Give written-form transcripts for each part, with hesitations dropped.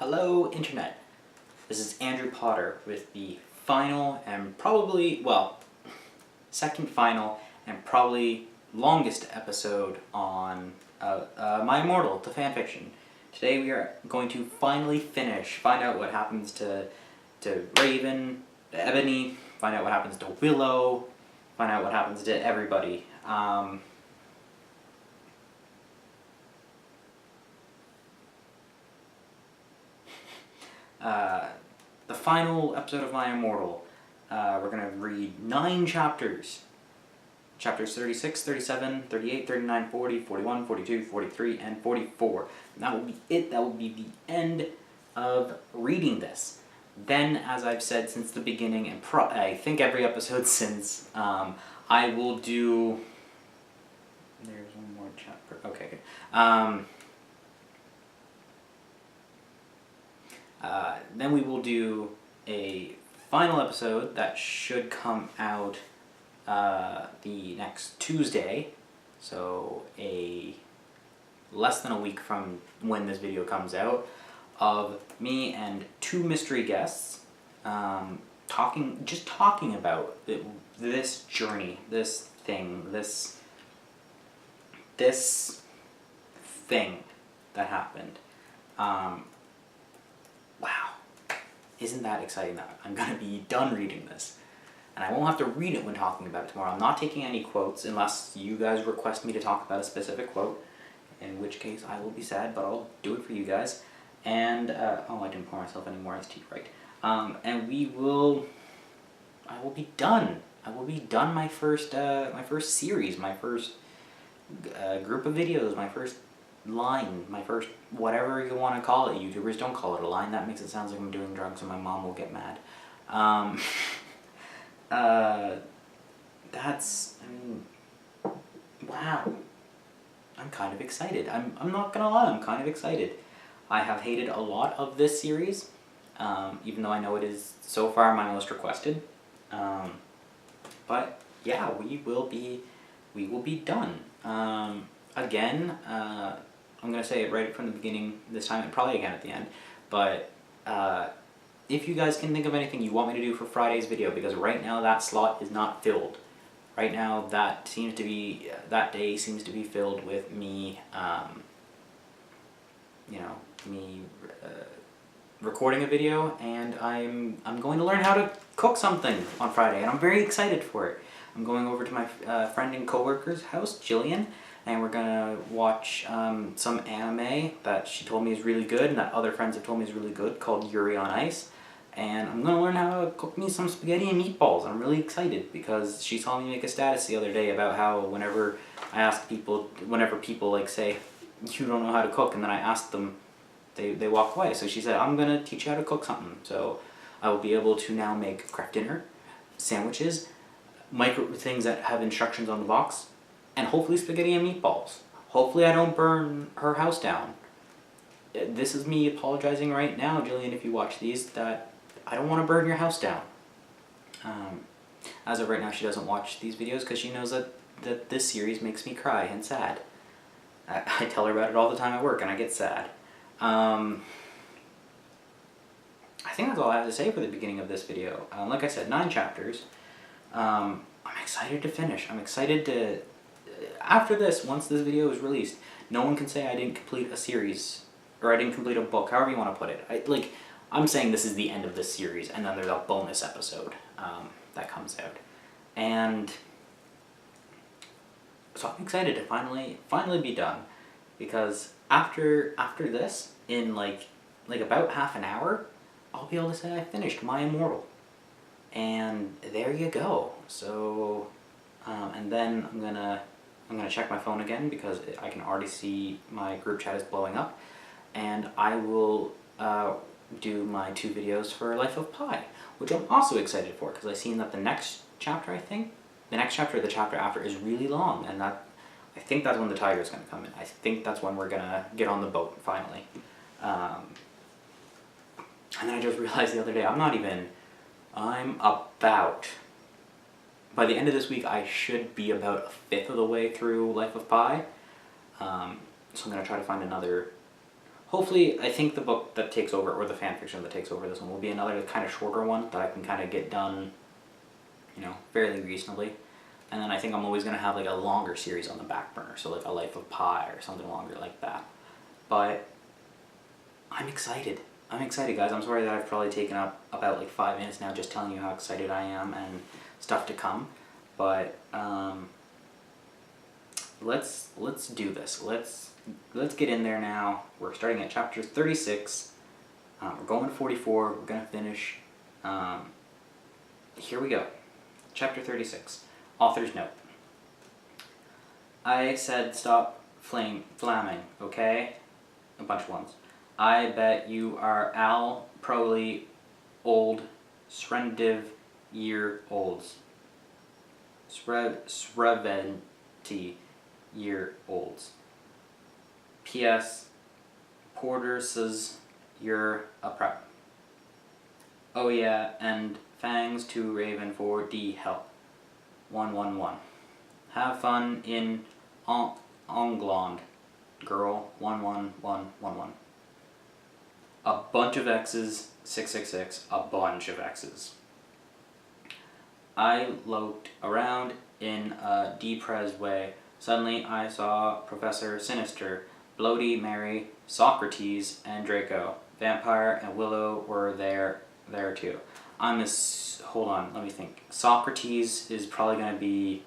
Hello, Internet. This is Andrew Potter with the final and probably, well, second final and probably longest episode on my Immortal, the fanfiction. Today we are going to finally find out what happens to Raven, to Ebony, find out what happens to Willow, find out what happens to everybody. The final episode of My Immortal, we're going to read 9 chapters. Chapters 36, 37, 38, 39, 40, 41, 42, 43, and 44. And that will be it. That will be the end of reading this. Then, as I've said since the beginning, and I think every episode since, I will do... There's one more chapter. Okay, good. Then we will do a final episode that should come out the next Tuesday, so less than a week from when this video comes out, of me and 2 mystery guests talking about this journey, this thing that happened. Wow, isn't that exciting that I'm going to be done reading this? And I won't have to read it when talking about it tomorrow. I'm not taking any quotes unless you guys request me to talk about a specific quote, in which case I will be sad, but I'll do it for you guys. And, oh, I didn't pour myself any more iced tea, right. And I will be done. I will be done my first series, my first group of videos, my first line, my first whatever you want to call it. YouTubers don't call it a line. That makes it sound like I'm doing drugs and my mom will get mad. Wow. I'm kind of excited. I'm not gonna lie, I'm kind of excited. I have hated a lot of this series, even though I know it is so far my most requested. But yeah, we will be done. Again, I'm going to say it right from the beginning this time, and probably again at the end, but if you guys can think of anything you want me to do for Friday's video, because right now that slot is not filled. Right now that day seems to be filled with me, recording a video, and I'm going to learn how to cook something on Friday, and I'm very excited for it. I'm going over to my friend and coworker's house, Jillian, and we're gonna watch some anime that she told me is really good and that other friends have told me is really good, called Yuri on Ice. And I'm gonna learn how to cook me some spaghetti and meatballs. I'm really excited because she saw me make a status the other day about how whenever people like say, you don't know how to cook, and then I ask them, they walk away. So she said, I'm gonna teach you how to cook something. So I will be able to now make craft dinner, sandwiches, things that have instructions on the box, and hopefully spaghetti and meatballs. Hopefully I don't burn her house down. This is me apologizing right now, Jillian, if you watch these, that I don't want to burn your house down. As of right now, she doesn't watch these videos because she knows that this series makes me cry and sad. I tell her about it all the time at work and I get sad. I think that's all I have to say for the beginning of this video. Like I said, 9 chapters. I'm excited to finish. I'm excited to... After this, once this video is released, no one can say I didn't complete a series, or I didn't complete a book, however you want to put it. I'm saying this is the end of this series, and then there's a bonus episode that comes out. And so I'm excited to finally be done, because after this, in like about half an hour, I'll be able to say I finished My Immortal. And there you go. So, and then I'm gonna check my phone again because I can already see my group chat is blowing up, and I will do my 2 videos for Life of Pi, which I'm also excited for because I've seen that the next chapter, the chapter after is really long, and I think that's when the tiger is going to come in. I think that's when we're going to get on the boat finally. And then I just realized the other day, by the end of this week, I should be about 1/5 of the way through Life of Pi. So I'm going to try to find hopefully, I think the book that takes over, or the fan fiction that takes over this one, will be another kind of shorter one that I can kind of get done, fairly reasonably. And then I think I'm always going to have like a longer series on the back burner, so like A Life of Pi or something longer like that. But I'm excited. I'm excited, guys. I'm sorry that I've probably taken up about like 5 minutes now just telling you how excited I am and stuff to come. But let's do this. Let's get in there now. We're starting at chapter 36. We're going to 44. We're gonna finish. Here we go. Chapter 36. Author's note. I said stop flamming, okay? A bunch of ones. I bet you are Al Proly old Srendiv year olds. Sreventi year olds. P.S. Porter says you're a prep. Oh yeah, and thanks to Raven for D help. 111. Have fun in England, girl. 11111. A bunch of X's, 666, a bunch of X's. I looked around in a depressed way. Suddenly I saw Professor Sinister, Bloody Mary, Socrates, and Draco. Vampire and Willow were there too. Hold on, let me think. Socrates is probably going to be...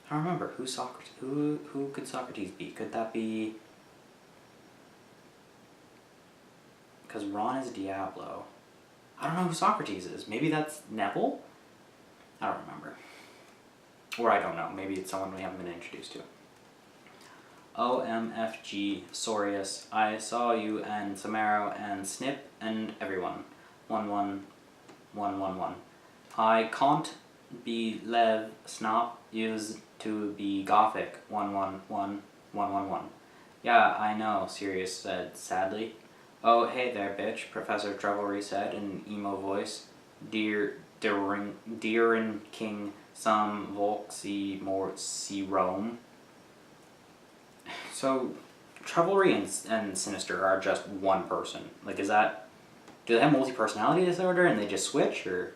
I don't remember. Who's Socrates? Who could Socrates be? Could that be... Because Ron is Diablo. I don't know who Socrates is. Maybe that's Neville? I don't remember. Or I don't know. Maybe it's someone we haven't been introduced to. OMFG, Sorius, I saw you and Samaro and Snip and everyone. 11111. I can't be Lev Snop used to be Gothic. 111111. Yeah, I know, Sirius said sadly. Oh, hey there, bitch, Professor Trevelry said in an emo voice. Deering King, some Volksy more see Rome. So, Trevelry and Sinister are just one person. Like, do they have multi-personality disorder and they just switch, or?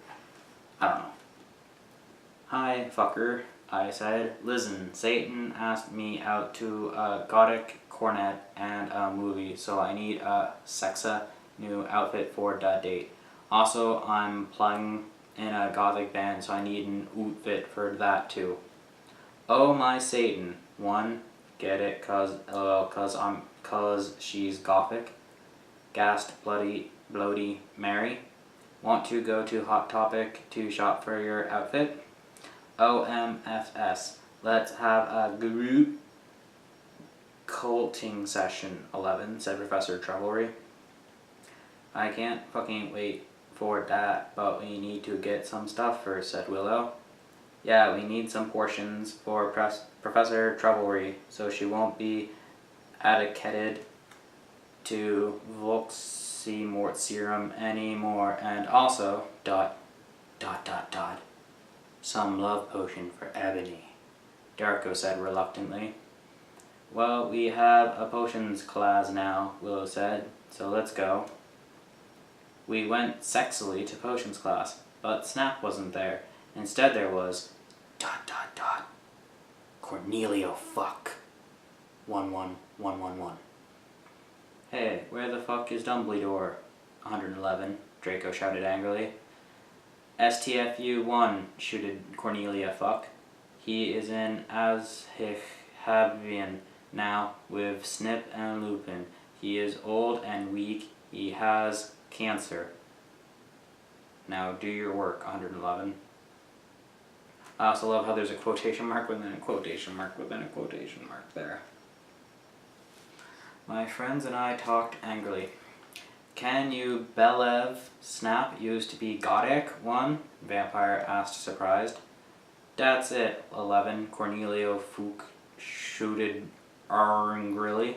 I don't know. Hi, fucker, I said. Listen, Satan asked me out to a gothic cornet and a movie, so I need a sexa new outfit for that date. Also, I'm playing in a gothic band, so I need an outfit for that too. Oh my Satan. One, get it, cause she's gothic. Gassed Bloody Mary. Want to go to Hot Topic to shop for your outfit? OMFS. Let's have a group culting session. 11, said Professor Trevelry. I can't fucking wait for that, but we need to get some stuff first, said Willow. Yeah, we need some portions for Professor Trevelry, so she won't be addicted to Voximort serum anymore, and also, ... some love potion for Ebony, Darko said reluctantly. Well, we have a potions class now, Willow said, so let's go. We went sexily to potions class, but Snap wasn't there. Instead there was ... Cornelio fuck. 11111. Hey, where the fuck is Dumbledore? 111, Draco shouted angrily. STFU1, shooted Cornelia fuck. He is in Azkaban now with Snip and Lupin. He is old and weak. He has cancer. Now do your work, 111. I also love how there's a quotation mark within a quotation mark within a quotation mark there. My friends and I talked angrily. Can you Belev Snap used to be Gothic? 1, Vampire asked surprised. That's it, 11, Cornelio Fook shooted angrily.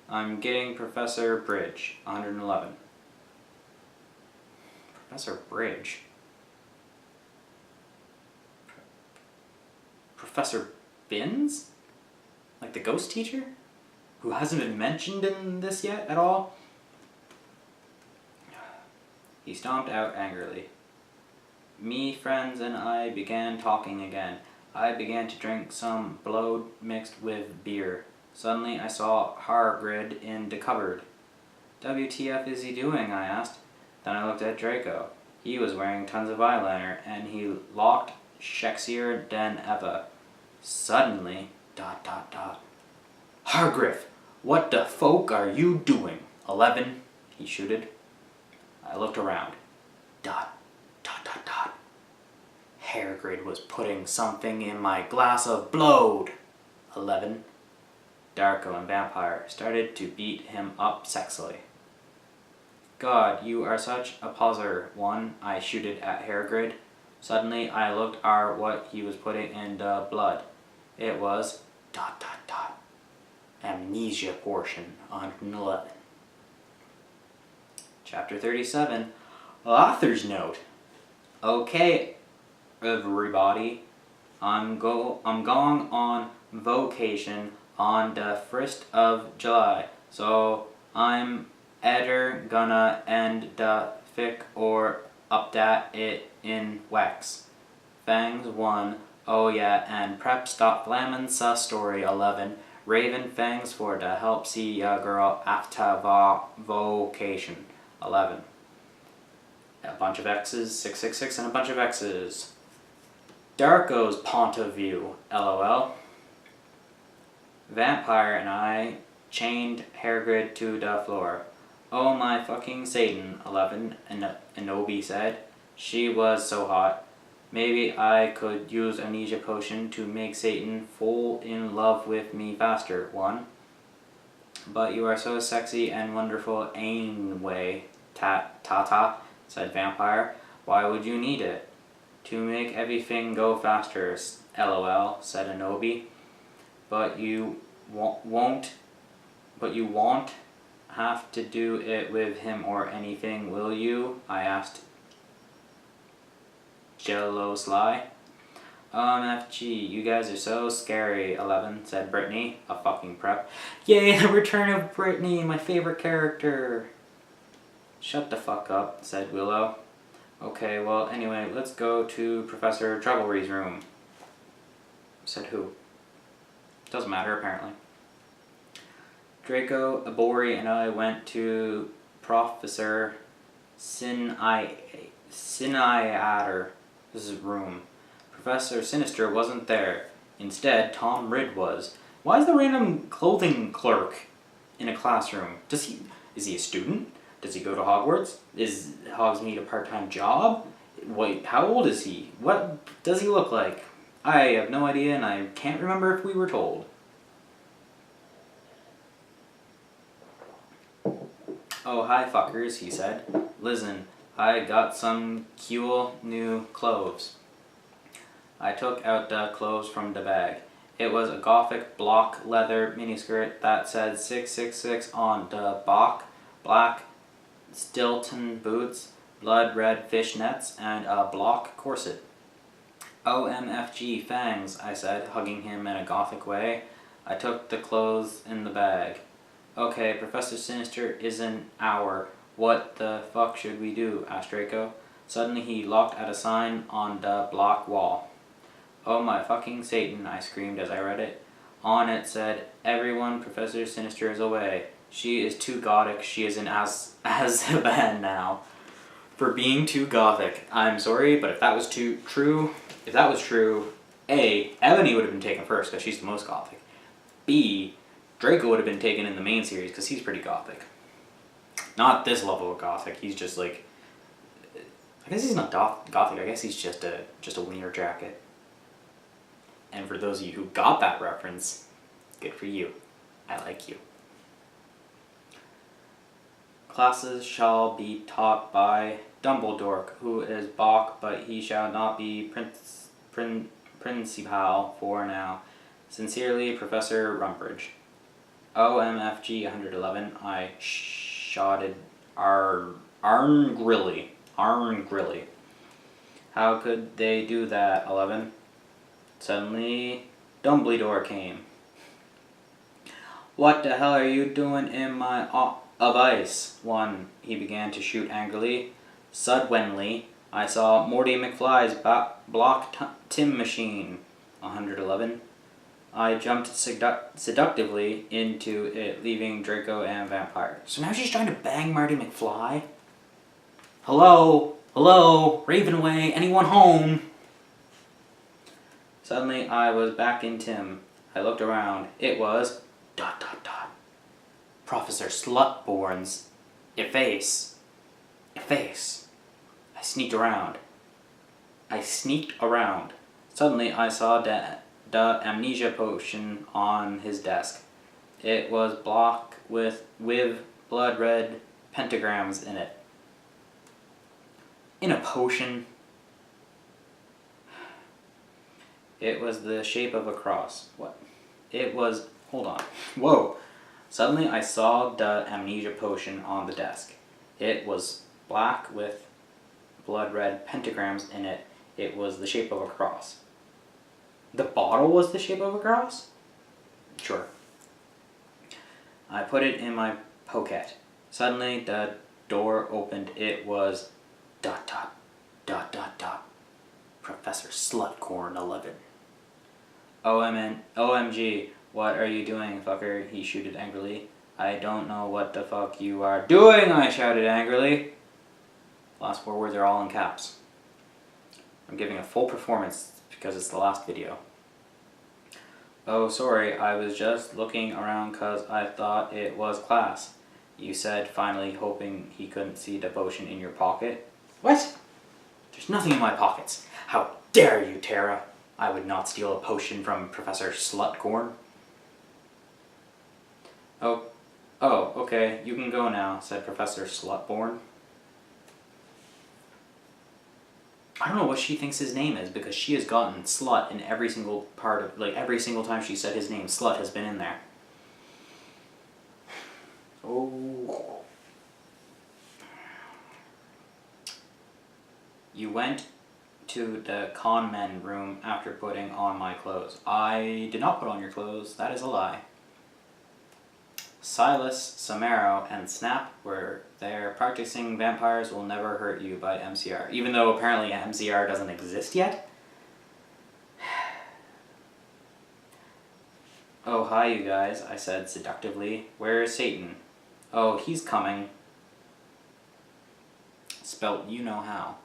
I'm getting Professor Bridge, 111. Professor Bridge? Professor Binns? Like the ghost teacher? who hasn't been mentioned in this yet at all. He stomped out angrily. Me, friends, and I began talking again. I began to drink some blood mixed with beer. Suddenly I saw Hargrid in the cupboard. WTF is he doing? I asked. Then I looked at Draco. He was wearing tons of eyeliner, and he looked sexier than ever. Suddenly, ... Hargriff, what the folk are you doing? 11, he shouted. I looked around. ... Hargrid was putting something in my glass of blood. 11. Darko and Vampire started to beat him up sexily. God, you are such a poser, 1, I shouted at Hargrid. Suddenly I looked at what he was putting in the blood. It was ... Amnesia portion, 111. Chapter 37, Author's Note. Okay, everybody, I'm going on vacation on the 1st of July, so I'm either gonna end the fic or update it in wax. Fangs 1, oh yeah, and prep stop flamin' sa story 11. Raven Fangs for the help see ya girl after vocation 11. A bunch of X's, 666, and a bunch of X's. Darko's point of view, LOL. Vampire and I chained Hargrid to the floor. Oh my fucking Satan, 11, Anobi said. She was so hot. Maybe I could use amnesia potion to make Satan fall in love with me faster, 1. But you are so sexy and wonderful anyway, ta, said Vampire. Why would you need it? To make everything go faster, LOL, said Anobi. But you won't have to do it with him or anything, will you? I asked. Jello Sly. OMFG, you guys are so scary, 11, said Brittany, a fucking prep. Yay, the return of Brittany, my favorite character. Shut the fuck up, said Willow. Okay, well, anyway, let's go to Professor Troublery's room. Said who? Doesn't matter, apparently. Draco, Abori, and I went to Professor Siniader's room. Professor Sinister wasn't there. Instead, Tom Ridd was. Why is the random clothing clerk in a classroom? Is he a student? Does he go to Hogwarts? Is Hogsmeade a part-time job? Wait, how old is he? What does he look like? I have no idea, and I can't remember if we were told. Oh, hi fuckers, he said. Listen, I got some cool new clothes. I took out the clothes from the bag. It was a gothic block leather miniskirt that said 666 on the back, black Stilton boots, blood red fishnets, and a block corset. OMFG Fangs, I said, hugging him in a gothic way. I took the clothes in the bag. Okay, Professor Sinister isn't our. What the fuck should we do? Asked Draco. Suddenly he looked at a sign on the block wall. Oh my fucking Satan, I screamed as I read it. On it said, everyone, Professor Sinister is away. She is too gothic. She is in Azkaban now. For being too gothic. I'm sorry, but if that was true, A, Ebony would have been taken first because she's the most gothic. B, Draco would have been taken in the main series because he's pretty gothic. Not this level of gothic. He's just like, I guess he's not gothic. I guess he's just a wiener jacket. And for those of you who got that reference, good for you. I like you. Classes shall be taught by Dumbledore, who is Bach, but he shall not be principal for now. Sincerely, Professor Rumbridge. OMFG 111, I shouted Arngrilly. How could they do that, 11? Suddenly, Dumbledore came. What the hell are you doing in my of ice? One, he began to shoot angrily. Suddenly, I saw Morty McFly's block Tim machine. 111. I jumped seductively into it, leaving Draco and Vampire. So now she's trying to bang Marty McFly? Hello? Hello? Ravenway? Anyone home? Suddenly, I was back in Tim. I looked around. It was... ... Professor Slutborn's... Efface. I sneaked around. Suddenly, I saw the amnesia potion on his desk. It was blocked with blood red pentagrams in it. In a potion. It was the shape of a cross. What? It was... Hold on. Whoa. Suddenly I saw the amnesia potion on the desk. It was black with blood red pentagrams in it. It was the shape of a cross. The bottle was the shape of a cross? Sure. I put it in my pocket. Suddenly the door opened. It was ... Professor Slutcorn 11. OMG, what are you doing, fucker? He shouted angrily. I don't know what the fuck you are doing, I shouted angrily. Last 4 words are all in caps. I'm giving a full performance because it's the last video. Oh, sorry, I was just looking around cause I thought it was class. You said, finally, hoping he couldn't see the potion in your pocket. What? There's nothing in my pockets. How dare you, Tara? I would not steal a potion from Professor Slutcorn. Oh, okay, you can go now, said Professor Slutborn. I don't know what she thinks his name is, because she has gotten slut in every single part of, like, every single time she said his name, slut has been in there. Oh. You went to the con men room after putting on my clothes. I did not put on your clothes, that is a lie. Silas, Samaro, and Snap were there practicing Vampires Will Never Hurt You by MCR, even though apparently MCR doesn't exist yet. Oh, hi you guys, I said seductively. Where is Satan? Oh, he's coming. Spelt you know how,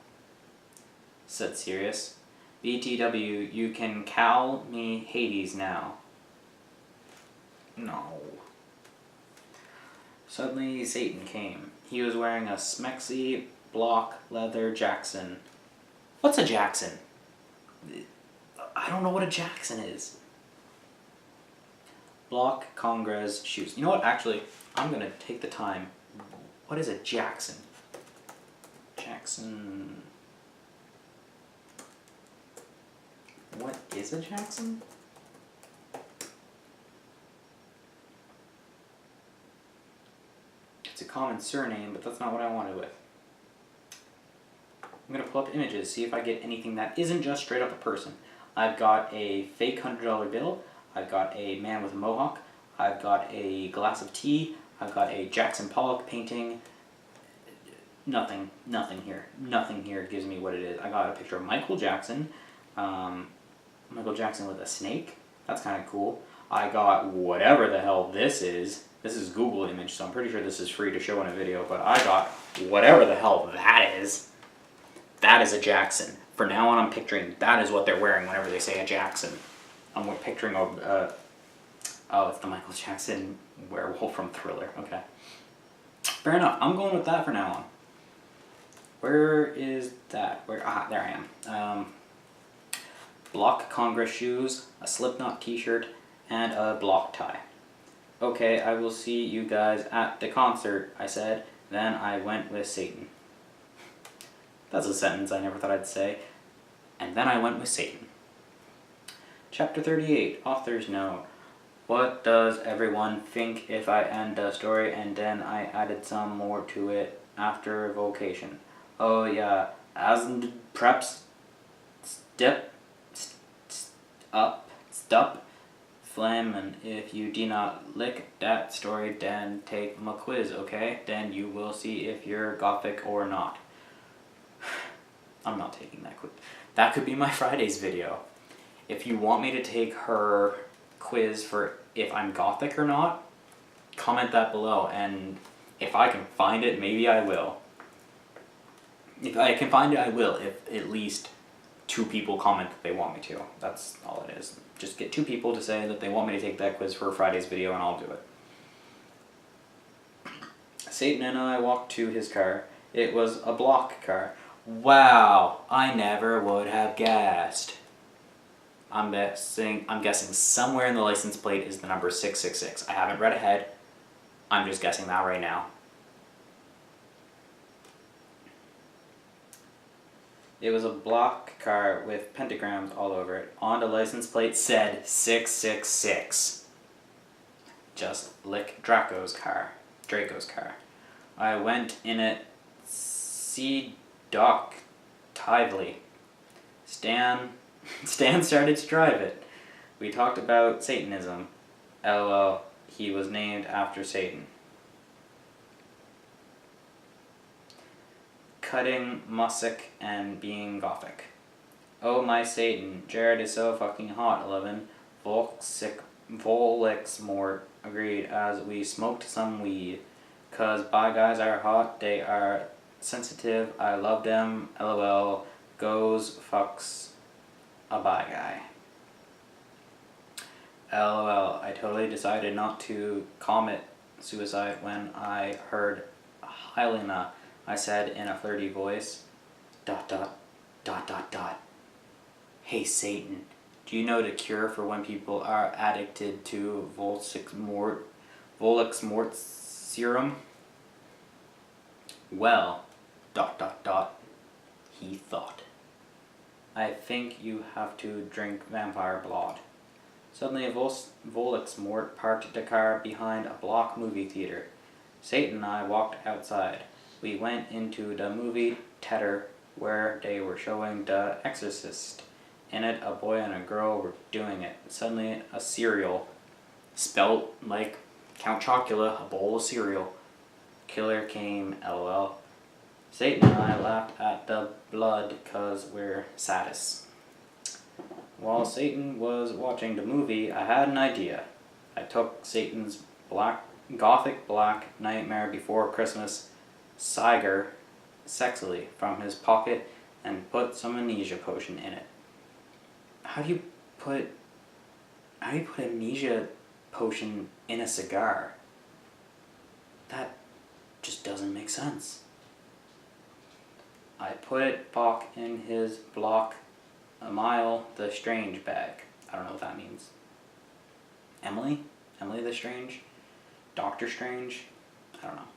said Sirius. BTW, you can call me Hades now. No. Suddenly Satan came. He was wearing a smexy block leather Jackson. What's a Jackson? I don't know what a Jackson is. Block Congress shoes. You know what, actually, I'm gonna take the time. What is a Jackson? Jackson... What is a Jackson? It's a common surname, but that's not what I wanted with. I'm gonna pull up images, see if I get anything that isn't just straight up a person. I've got a fake $100 bill, I've got a man with a mohawk, I've got a glass of tea, I've got a Jackson Pollock painting. Nothing here. Nothing here gives me what it is. I got a picture of Michael Jackson. Michael Jackson with a snake. That's kind of cool. I got whatever the hell this is. This is Google image, so I'm pretty sure this is free to show in a video, but I got whatever the hell that is. That is a Jackson. For now on, I'm picturing that is what they're wearing whenever they say a Jackson. I'm picturing oh, it's the Michael Jackson werewolf from Thriller. Okay. Fair enough. I'm going with that for now on. Where is that? There I am. Block Congress shoes, a Slipknot t-shirt, and a block tie. Okay, I will see you guys at the concert, I said. Then I went with Satan. That's a sentence I never thought I'd say. And then I went with Satan. Chapter 38, Author's Note. What does everyone think if I end the story and then I added some more to it after vocation? Oh yeah, as preps step Flamin', if you do not lick that story, then take my quiz, okay? Then you will see if you're gothic or not. I'm not taking that quiz. That could be my Friday's video. If you want me to take her quiz for if I'm gothic or not, comment that below, and if I can find it, maybe I will. If I can find it, I will, if at least 2 people comment that they want me to. That's all it is. Just get 2 people to say that they want me to take that quiz for Friday's video, and I'll do it. Satan and I walked to his car. It was a block car. Wow, I never would have guessed. I'm guessing somewhere in the license plate is the number 666. I haven't read ahead. I'm just guessing that right now. It was a block car with pentagrams all over it. On the license plate said 666. Just like Draco's car. I went in it seductively. Stan started to drive it. We talked about Satanism. LOL, he was named after Satan. Cutting Mussick and being gothic. Oh my Satan, Jared is so fucking hot, 11. Volixmort agreed as we smoked some weed. Cause bi guys are hot, they are sensitive, I love them, LOL, goes fucks a bi guy. LOL, I totally decided not to commit suicide when I heard Helena. I said in a flirty voice, ... Hey Satan, do you know the cure for when people are addicted to Volixmort serum? Well, ... he thought. I think you have to drink vampire blood. Suddenly Volixmort parked the car behind a block movie theater. Satan and I walked outside. We went into the movie theater where they were showing The Exorcist. In it, a boy and a girl were doing it. Suddenly, a cereal, spelt like Count Chocula, a bowl of cereal. Killer came, LOL. Satan and I laughed at the blood cause we're sadists. While Satan was watching the movie, I had an idea. I took Satan's gothic black Nightmare Before Christmas Siger sexily from his pocket and put some amnesia potion in it. How do you put amnesia potion in a cigar? That just doesn't make sense. I put it back in his block a mile the strange bag. I don't know what that means. Emily the Strange? Doctor Strange? I don't know.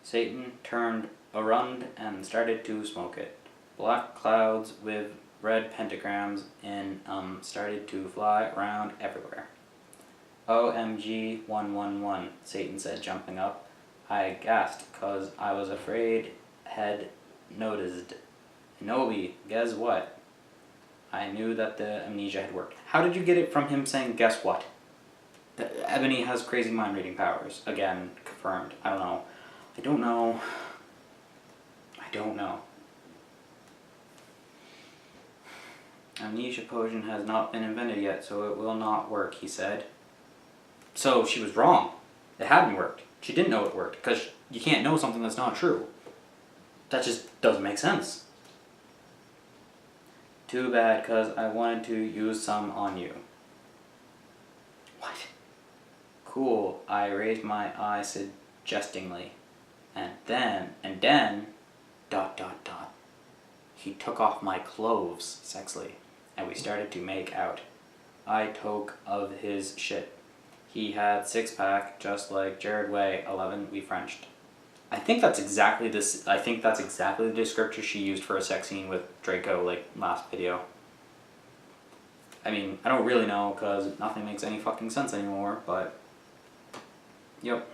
Satan turned around and started to smoke it. Black clouds with red pentagrams in started to fly around everywhere. OMG 111, Satan said, jumping up. I gasped cause I was afraid had noticed. Nobi, guess what? I knew that the amnesia had worked. How did you get it from him saying, guess what? Ebony has crazy mind reading powers. Again, confirmed. I don't know. Amnesia potion has not been invented yet, so it will not work, he said. So she was wrong. It hadn't worked. She didn't know it worked, because you can't know something that's not true. That just doesn't make sense. Too bad, because I wanted to use some on you. What? Cool, I raised my eye suggestingly. And then, ... He took off my clothes sexily, and we started to make out. I took of his shit. He had 6-pack, just like Jared Way, 11, we Frenched. I think that's exactly the descriptor she used for a sex scene with Draco, like, last video. I mean, I don't really know, because nothing makes any fucking sense anymore, but... Yep.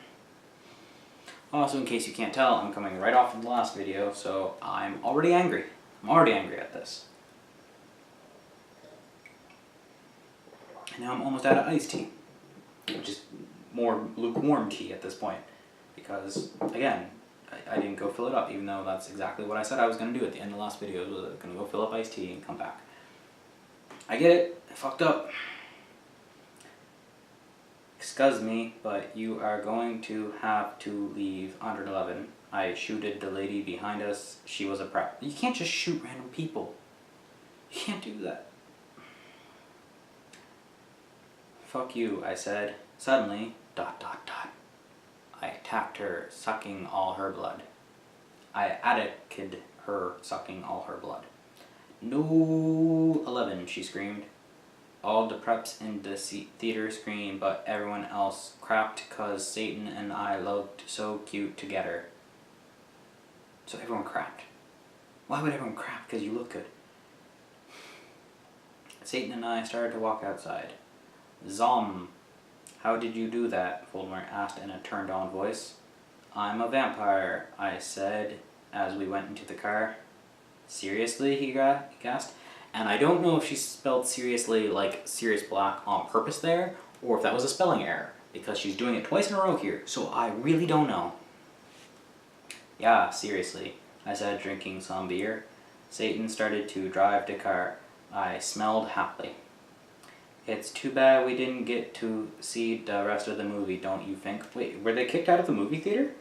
Also, in case you can't tell, I'm coming right off of the last video, so I'm already angry. I'm already angry at this. And now I'm almost out of iced tea, which is more lukewarm tea at this point. Because, again, I didn't go fill it up, even though that's exactly what I said I was going to do at the end of the last video. I was going to go fill up iced tea and come back. I get it. I fucked up. Excuse me, but you are going to have to leave 111. I shooted the lady behind us. She was a prep. You can't just shoot random people. You can't do that. Fuck you, I said. Suddenly, ... I attacked her, sucking all her blood. I attacked her, sucking all her blood. No 11, she screamed. All the preps in the theater screamed, but everyone else crapped cause Satan and I looked so cute together. So everyone crapped. Why would everyone crap? Because you look good. Satan and I started to walk outside. Zom. How did you do that? Voldemort asked in a turned-on voice. I'm a vampire, I said as we went into the car. Seriously? He gasped. And I don't know if she spelled seriously like Sirius Black on purpose there, or if that was a spelling error, because she's doing it twice in a row here, so I really don't know. Yeah, seriously, I said, drinking some beer. Satan started to drive the car. I smelled happily. It's too bad we didn't get to see the rest of the movie, don't you think? Wait, were they kicked out of the movie theater?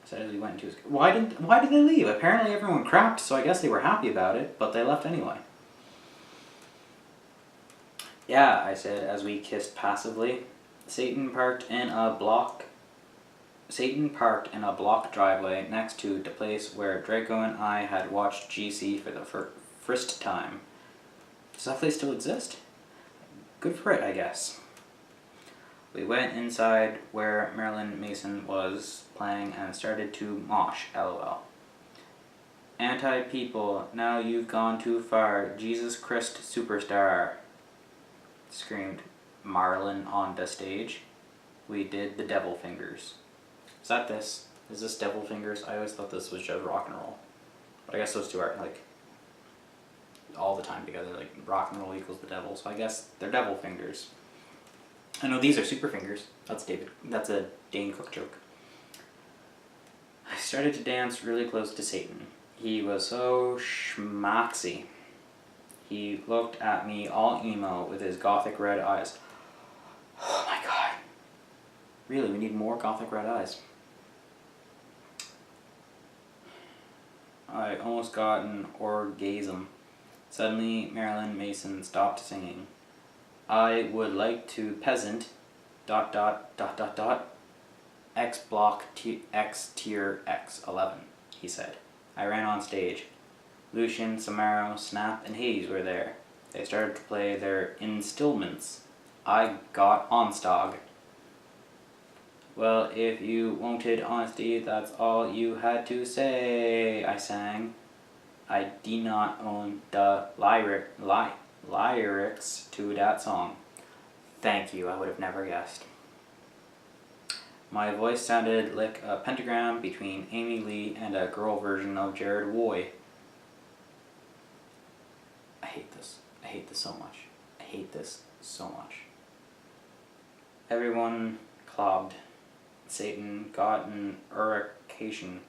I said as we went into his... Why did they leave? Apparently everyone crapped, so I guess they were happy about it, but they left anyway. Yeah, I said as we kissed passively. Satan parked in a block driveway next to the place where Draco and I had watched GC for the first time. Does that place still exist? Good for it, I guess. We went inside where Marilyn Mason was playing and started to mosh, lol. Anti-people, now you've gone too far. Jesus Christ Superstar, screamed Marilyn on the stage. We did the devil fingers. Is that this? Is this devil fingers? I always thought this was just rock and roll. But I guess those two are like all the time together, like rock and roll equals the devil, so I guess they're devil fingers. I know these are super fingers. That's a Dane Cook joke. I started to dance really close to Satan. He was so schmoxy. He looked at me all emo with his gothic red eyes. Oh my god. Really, we need more gothic red eyes. I almost got an orgasm. Suddenly, Marilyn Mason stopped singing. I would like to peasant ... X block X tier X 11, he said. I ran on stage. Lucian, Samaro, Snap, and Hades were there. They started to play their instruments. I got onstog. Well, if you wanted honesty, that's all you had to say, I sang. I did not own the lyrics to that song. Thank you, I would have never guessed. My voice sounded like a pentagram between Amy Lee and a girl version of Jared Woy. I hate this. I hate this so much. I hate this so much. Everyone clobbed. Satan got an erection.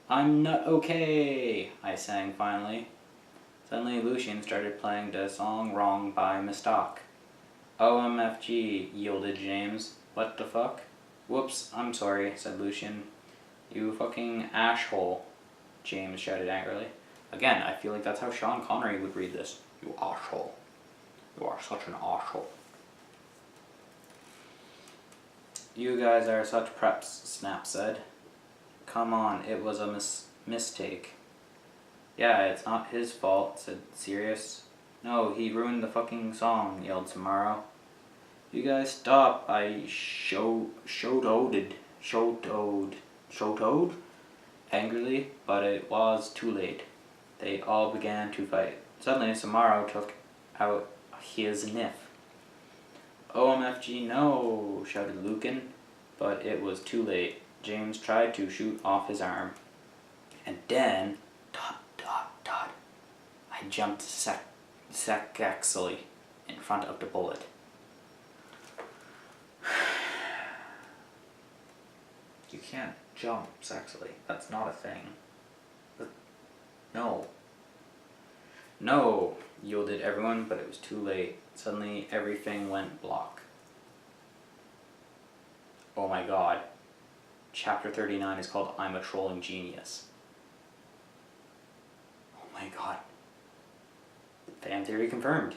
I'm not okay, I sang finally. Suddenly Lucian started playing the song Wrong by Mistock. OMFG, yielded James. What the fuck? Whoops, I'm sorry, said Lucian. You fucking asshole, James shouted angrily. Again, I feel like that's how Sean Connery would read this. You asshole. You are such an asshole. You guys are such preps, Snap said. Come on, it was a mistake. Yeah, it's not his fault, said Sirius. No, he ruined the fucking song, yelled Samaro. You guys stop, I showed angrily, but it was too late. They all began to fight. Suddenly, Samaro took out his knife. OMFG no, shouted Lucan, but it was too late. James tried to shoot off his arm. And then, ... I jumped sexily in front of the bullet. You can't jump sexily. That's not a thing. No. No! Yielded everyone, but it was too late. Suddenly, everything went block. Oh my god. Chapter 39 is called I'm a Trolling Genius. Oh my god. Fan theory confirmed.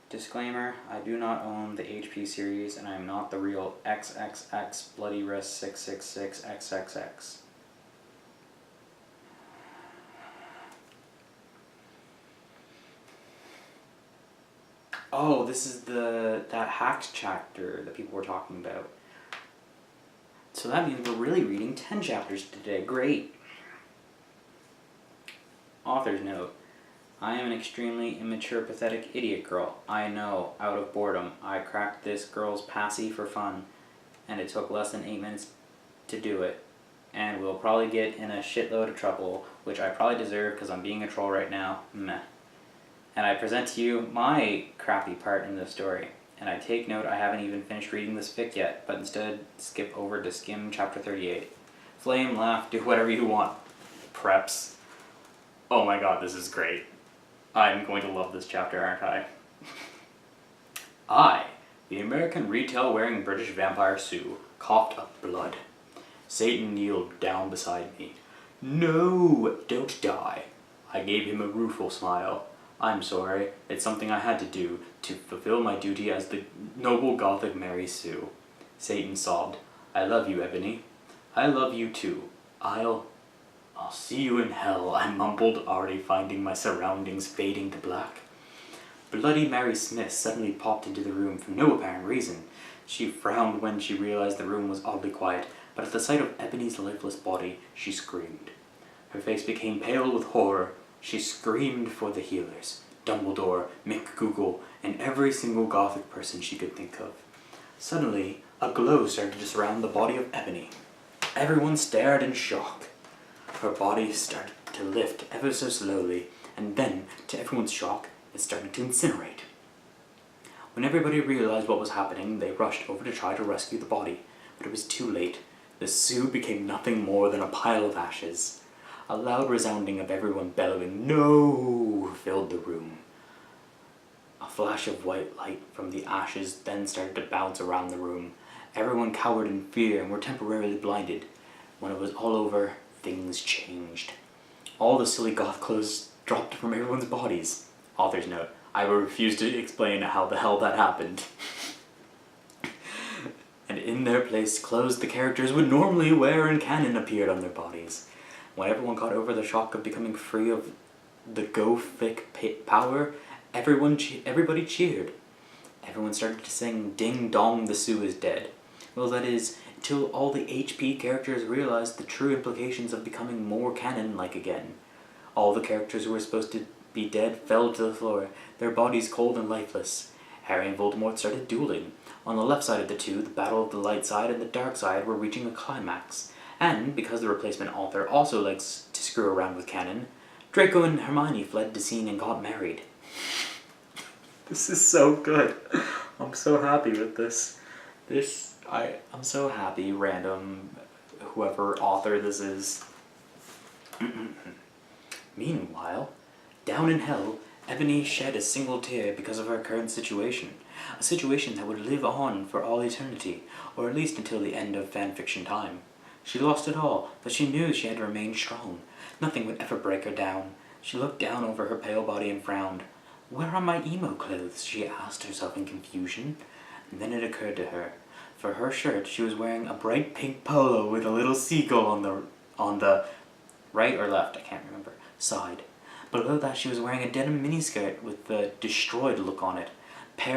Disclaimer, I do not own the HP series and I am not the real XXX Bloody Wrist 666 XXX. Oh, this is that hacked chapter that people were talking about. So that means we're really reading 10 chapters today. Great. Author's note. I am an extremely immature, pathetic idiot girl. I know, out of boredom. I cracked this girl's passy for fun, and it took less than 8 minutes to do it. And we'll probably get in a shitload of trouble, which I probably deserve because I'm being a troll right now. Meh. And I present to you my crappy part in the story. And I take note I haven't even finished reading this fic yet, but instead skip over to skim chapter 38. Flame, laugh, do whatever you want. Preps. Oh my god, this is great. I'm going to love this chapter, aren't I? I, the American retail-wearing British vampire Sue, coughed up blood. Satan kneeled down beside me. No, don't die. I gave him a rueful smile. I'm sorry, it's something I had to do to fulfill my duty as the noble Gothic Mary Sue. Satan sobbed. I love you, Ebony. I love you too. I'll see you in hell, I mumbled, already finding my surroundings fading to black. Bloody Mary Smith suddenly popped into the room for no apparent reason. She frowned when she realized the room was oddly quiet, but at the sight of Ebony's lifeless body, she screamed. Her face became pale with horror. She screamed for the healers, Dumbledore, McGoogle, and every single Gothic person she could think of. Suddenly, a glow started to surround the body of Ebony. Everyone stared in shock. Her body started to lift ever so slowly, and then, to everyone's shock, it started to incinerate. When everybody realized what was happening, they rushed over to try to rescue the body, but it was too late. The Sue became nothing more than a pile of ashes. A loud resounding of everyone bellowing, "No!" filled the room. A flash of white light from the ashes then started to bounce around the room. Everyone cowered in fear and were temporarily blinded. When it was all over, things changed. All the silly goth clothes dropped from everyone's bodies. Author's note. I will refuse to explain how the hell that happened. And in their place, clothes the characters would normally wear in canon appeared on their bodies. When everyone got over the shock of becoming free of the Gothic power, everybody cheered. Everyone started to sing Ding Dong the Sue is dead. Well, that is, until all the HP characters realized the true implications of becoming more canon-like again. All the characters who were supposed to be dead fell to the floor, their bodies cold and lifeless. Harry and Voldemort started dueling. On the left side of the two, the battle of the light side and the dark side were reaching a climax. And, because the replacement author also likes to screw around with canon, Draco and Hermione fled the scene and got married. This is so good. I'm so happy with this. I'm so happy, random, whoever author this is. Meanwhile, down in hell, Ebony shed a single tear because of her current situation. A situation that would live on for all eternity, or at least until the end of fanfiction time. She lost it all, but she knew she had to remain strong. Nothing would ever break her down. She looked down over her pale body and frowned. Where are my emo clothes? She asked herself in confusion. And then it occurred to her. For her shirt, she was wearing a bright pink polo with a little seagull on the right or left, I can't remember, side. Below that, she was wearing a denim miniskirt with the destroyed look on it, paired